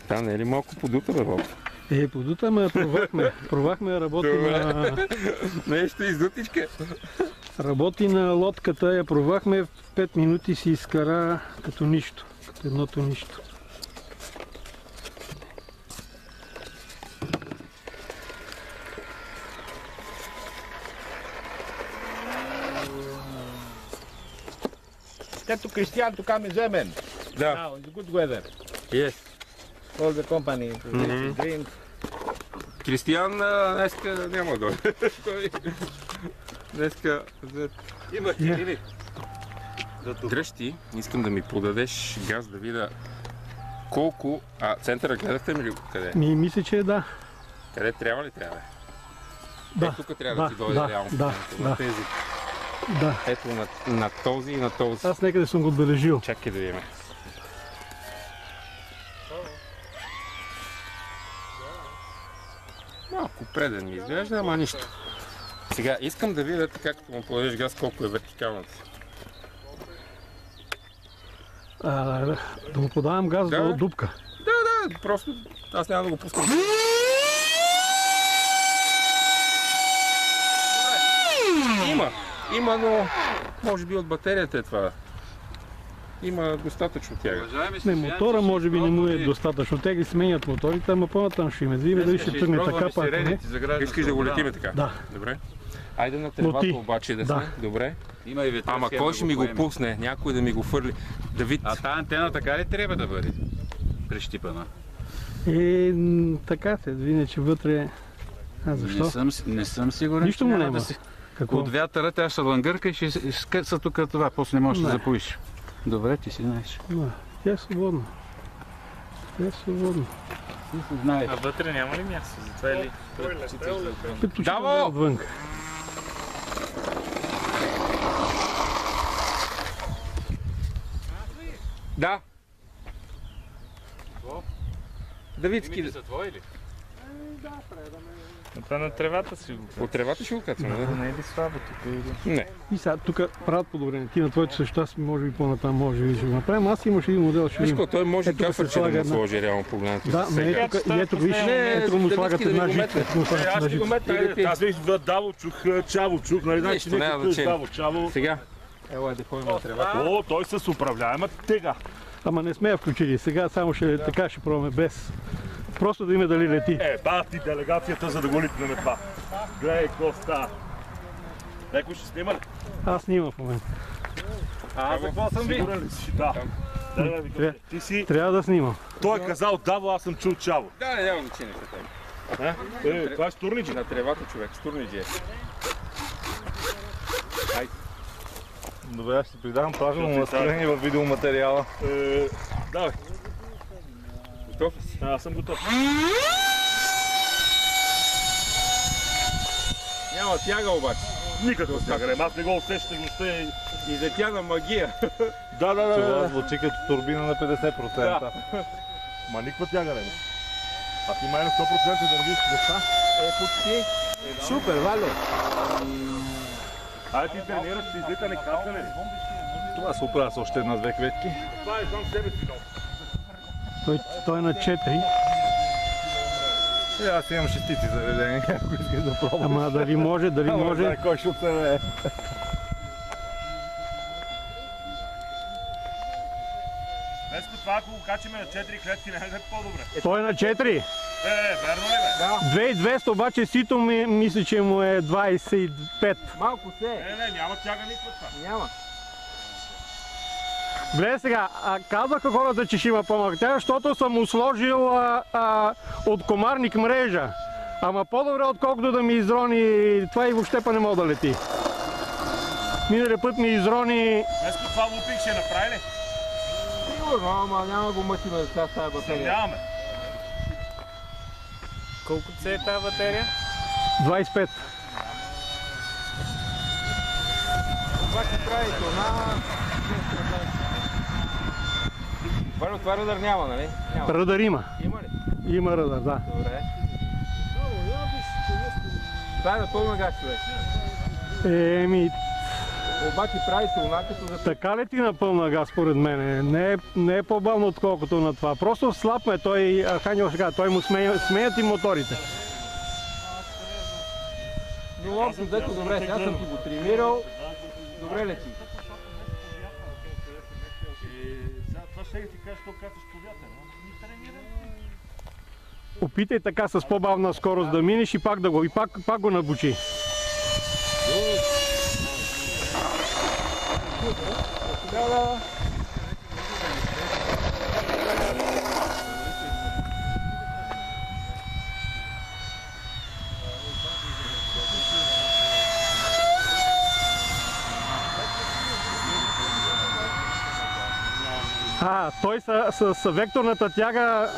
Та не е ли малко подута, бе, Боб? Подута, ме пробвахме. Пробвахме да работи на... Нещо издутичка. Работи на лодката, я пробвахме, в 5 минути си изкара като нищо. Като едното нищо. Ето Кристиан, тук ме вземен. Да. Now, it's good weather. Yes. All the company to drink. Кристиян днеска няма да дойде. Днеска... Има килини. Дръжти, искам да ми подадеш газ да видя колко... центъра гледахте ми ли къде? Мисля, че да. Къде трябва ли трябва? Да. Тук трябва да ти дойде реално. Да. Тези. Да. Ето на този и на този. Аз някъде съм го отбележил. Чакай да видим. Малко преден ми изглежда, ама нищо. Сега искам да видя, както му подадеш газ, колко е вертикалната. Да му подавам газ до дупка. Да, просто аз няма да го пускам. Има, но може би от батерията е това. Има достатъчно тяга. Не, мотора може би не му е достатъчно. Те ги сменят моторите, ама по-натам ще има. Видим дали ще тръгне така пак. Искаш да го летиме така? Да. Добре. Айде на тревата обаче да сме. Добре. Ама кой ще ми го пусне? Някой да ми го фърли. Давид. А тази антена така ли трябва да бъде? Прещипана? Така се, види, че вътре... защо? Не съм сигурен. Нищо му няма. От вятъра тя ще лънгърка и ще скъса тук това, после не можеш да запоиш. Добре, ти си знаеш. Тя е свободна. А вътре няма ли място? Затова е ли? Даво! Отвън. Да. Давидски. Са твои ли? Това на тревата си го качвам. От тревата ще го кацаме, да? Не е ли слабо тук или? Не. И сега тук правят подобрение. Ти на твоето също, аз може би по-натам може би ще го направим. Аз имаш един модел, ще видим. Той може гафърче да му сложи реално погледнато. Да, ето виж, ето му слагат една житка. Аз ще го метна, аз виж Даво чух, Чаво чух, нали знаеш, че някакъв е Даво, Чаво. Сега, ела да ходим на тревата. О, той с управляема тега. Ама не сме я включили, сега само ще така ще пробваме без. Просто да има дали лети. Бати делегацията, за да го литнем това. Гледай, Коста. Некой ще снима ли? Аз снимам в момента. Аз за какво съм ви? Сигурен ли си? Да. Ти си... Трябва да снимам. Той е казал Даво, аз съм чул Чаво. Да, няма значение за теб. Това е Стурниджи. На тревата човек, Стурниджи е. Айде. Добре, аз ще придавам правилно настроение във видеоматериала. Давай. Готов ли си? Аз съм готов. Няма тяга обаче. Никаква тяга, аз не го усещам, въобще. И затяга магия. Да. Това звучи като турбина на 50%. Да. Ма никаква тяга не. А ти май на 100% държиш деца? Почти. Супер, Вале. Айде ти тренираш, ти излитане капане. Това се оправя с още една-две клетки. Това е сам себе си. Той е на 4. Аз имам шестици заведени, ако искаш да пробваш. Ама дали може. Кой ще оцелее? Днеска това, ако го качиме на 4 клетки, не е по-добре. Той е на 4. Верно ли бе? 2200, обаче сито мисля, че му е 25. Малко се. Не, няма тяга никаква това. Няма. Гледай сега, казаха хората, че ще има по-малка тяга, защото съм му сложил от комарник мрежа. Ама по-добре, отколкото да ми изрони това и въобще па не мога да лети. Миналия път ми изрони... Днеска това лупик ще направи ли? Сигурно, ама няма го мъчиме за тази батерия. Нямаме. Колко це е тази батерия? 25. Обаче прави това. Това радар няма, нали? Радар има. Има ли? Има радар, да. Добре. Това е на пълна газ, човек. Обаче прави се онака, като за... Така ли ти на пълна газ, според мен? Не е по-бавно, отколкото на това. Просто слаб ме, той, Архангел ще кажа, той му сменят и моторите. Но общо взето добре, сега съм ти го тренирал, добре лети. Това ще ти кажа, що кацаш по вятър, ни тренира. Опитай така с по-бавна скорост да минеш и пак пак го набучи. Той с векторната тяга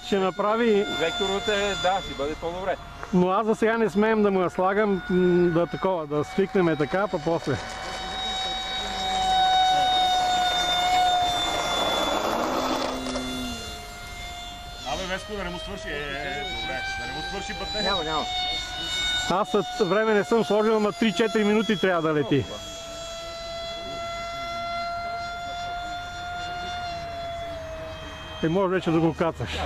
ще направи... Векторната е, да, ще бъде по-добре. Но аз за сега не смеем да му я слагам, да свикнем така, па после. Абе, Веско, да не му свърши, добре, да не му свърши батерия. Няма. Аз след време не съм сложил, ама 3-4 минути трябва да лети. И може вече да го кацаш.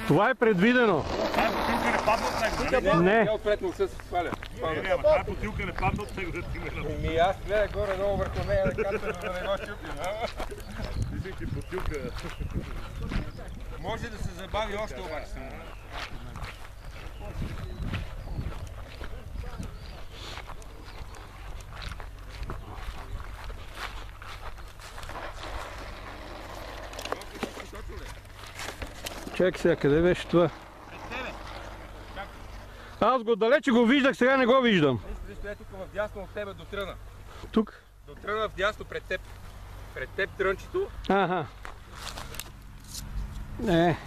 Това е предвидено. Тая бутилка не падна от него. Не. Отпред му се сваля. Тая бутилка не падна от него, да ти ме Аз гледах горе-долу върху нея, да кацам, да не го чупим. Виждам ти бутилка. Може да се забави още обаче. Чакай сега, къде беше това? Аз го далече го виждах, сега не го виждам. Стоя тук вдясно от тебе до тръна. Тук? До тръна вдясно пред теб. Пред теб трънчето. Аха. Не.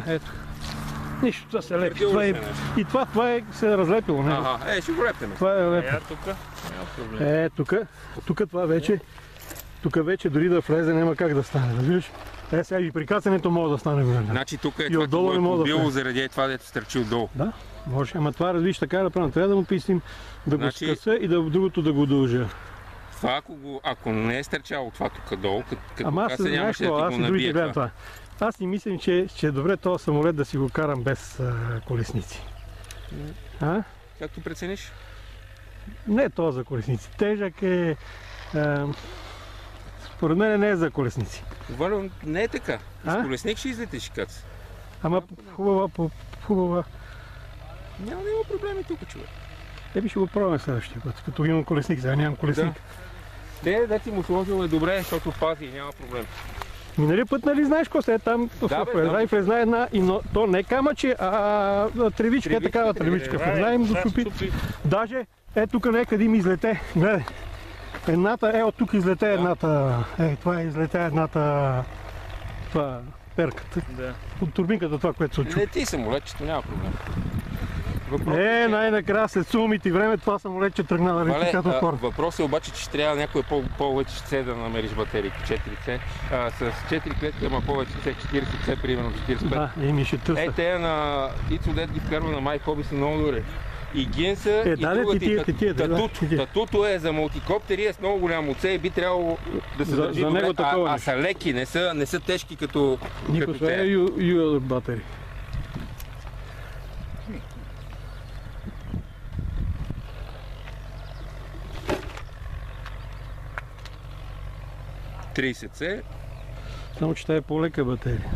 Ето. Нищо, това се лепи. И това се е разлепило. Ага, ще го лепнем. Това е лепо. Тук. Тук това вече. Тук вече дори да влезе няма как да стане. Да видиш? Сега и при кацането може да стане голям. Значи тук е И това, отдолу което не го мога е да побило влезе. заради това, дето стърчи отдолу. Да, може. Ама това развиш така да правим. Трябва да му писнем, да го Значи- скъса и другото да го дължа. Това, ако не е стърчало това тук долу, като Ама аз каса знаеш нямаше да какво, ти аз го и другите набие гледам това. това. Аз си мислим, че е добре този самолет да си го карам без колесници. Както прецениш? Не е то за колесници. Тежък е... според мен не е за колесници. Валю, не е така. А? С колесник ще излетиш и каца. Ама хубава. Няма да има проблеми тук, човек. Ще го пробваме следващия път, като имам колесник, сега нямам колесник. Те, да си му сложил е добре, защото пази и няма проблем. Миналия път, нали знаеш какво се е там в Фрезна една, то не камъче, а тревичка, е такава тревичка. Фрезна им доступи. Даже тук някъде ми излете, гледай. Едната, от тук излете едната, това излете едната, това перката. От турбинката това, което се отчупи. Лети самолетчето, няма проблем. Най-накрая след сумите и време това самолетче тръгна да лети като хора. Въпросът е обаче, че трябва някое повече C да намериш батерии, 4C. С 4 клетки, ама повече C, 40C, примерно 45. Да, ми ще търся. Те на Ицо дед ги вкарва на MyHobby са много добре. И Генса, и другата, Татуто е за мултикоптери, е с много голямо C и би трябвало да се държи добре, а са леки, не са тежки като Нико, това е UL батери. .30C. Само че тя е по-лека батерия.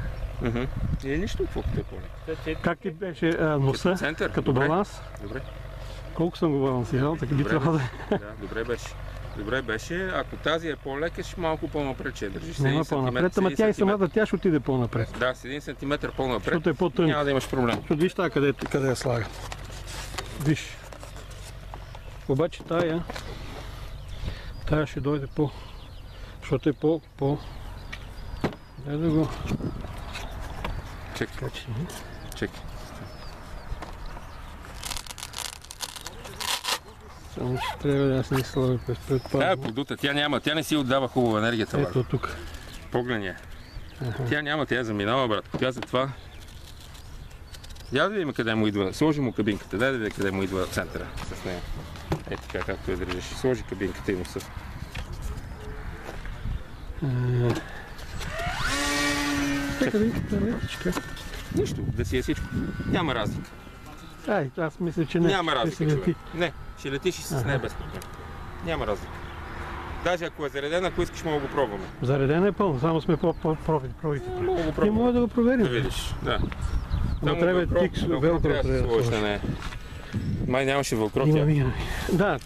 Нищо, колкото е по-лека. Как ти беше носа, Център, като баланс? Добре. Колко съм го балансирал, така би трябвало да е. Да, добре беше. Ако тази е по-лека, ще малко по-напред, че държиш. Няма по-напред, ама тя и самата тя ще отиде по-напред. Да, с 1 см по-напред. Защото е по-тънка. Няма да имаш проблем. Защото виж тази къде я слага. Виж. Обаче тая ще дойде защото е по... Дай да го... Чекай. Само ще трябва да аз не сложа през предпазно. Тя е подута, тя не си отдава хубава енергията. Ето тук. Погледни я. Тя няма, тя заминава, брат. Тя затова... Я да видим къде му идва. Сложи му кабинката. Дай да видим къде му идва центъра с нея. Ето така, както я държиш. Сложи кабинката и носа. Кабинката, лекичка. Нищо, да си е всичко. Няма разлика. Ай, аз мисля, че не. Няма разлика, човек. Не, ще летиш и с нея без проблем. Няма разлика. Даже ако е заредена, ако искаш, мога да го пробваме. Заредена е пълно, само сме пробите. Мога да го пробваме. И мога да го проверим. Да видиш, да. Но трябва тикс, велкро трябва да сложиш. Май нямаше велкро. Да,